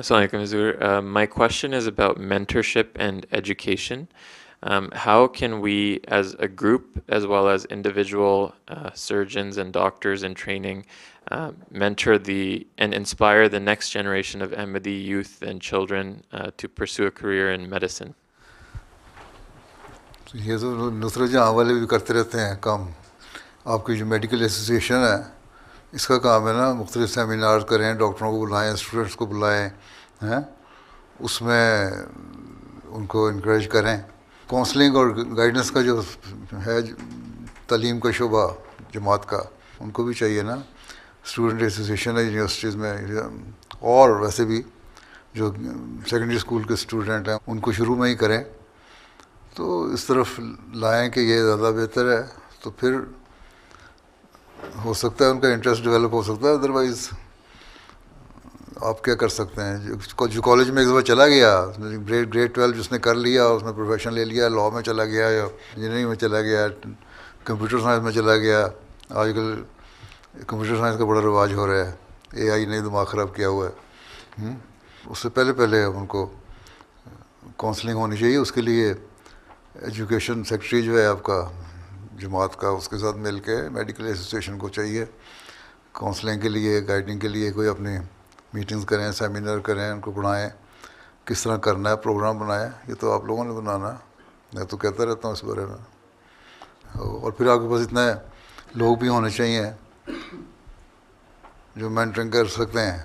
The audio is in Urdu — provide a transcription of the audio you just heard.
Assalamu alaikum, Azur. My question is about mentorship and education. How can we, as a group, as well as individual surgeons and doctors in training, mentor and inspire the next generation of Ahmadi youth and children to pursue a career in medicine? تو یہ تو نصرت جہاں والے بھی کرتے رہتے ہیں کام. آپ کی جو میڈیکل ایسوسیشن ہے اس کا کام ہے نا مختلف سیمینار کریں, ڈاکٹروں کو بلائیں, اسٹوڈنٹس کو بلائیں, ہیں اس میں ان کو انکریج کریں. کونسلنگ اور گائیڈنس کا جو ہے تعلیم کا شعبہ جماعت کا, ان کو بھی چاہیے نا. اسٹوڈنٹ ایسوسیشن ہے یونیورسٹیز میں, اور ویسے بھی جو سیکنڈری اسکول کے اسٹوڈنٹ ہیں ان کو شروع میں ہی کریں تو اس طرف لائیں کہ یہ زیادہ بہتر ہے. تو پھر ہو سکتا ہے ان کا انٹرسٹ ڈیولپ ہو سکتا ہے. ادروائز آپ کیا کر سکتے ہیں, جو کالج میں ایک دفعہ چلا گیا, گریڈ 12 جس نے کر لیا, اس نے پروفیشن لے لیا, لاء میں چلا گیا یا انجینئرنگ میں چلا گیا, کمپیوٹر سائنس میں چلا گیا. آج کل کمپیوٹر سائنس کا بڑا رواج ہو رہا ہے, اے آئی نے دماغ خراب کیا ہوا ہے. اس سے پہلے ان کو کاؤنسلنگ ہونی چاہیے. اس کے لیے ایجوکیشن سیکرٹری جو ہے آپ کا جماعت کا, اس کے ساتھ مل کے میڈیکل ایسوسیشن کو چاہیے کاؤنسلنگ کے لیے, گائیڈنگ کے لیے کوئی اپنی میٹنگز کریں, سیمینار کریں, ان کو پڑھائیں کس طرح کرنا ہے, پروگرام بنائیں. یہ تو آپ لوگوں نے بنانا ہے, میں تو کہتا رہتا ہوں اس بارے میں. اور پھر آپ کے پاس اتنے لوگ بھی ہونے چاہیے جو مینٹرنگ کر سکتے ہیں.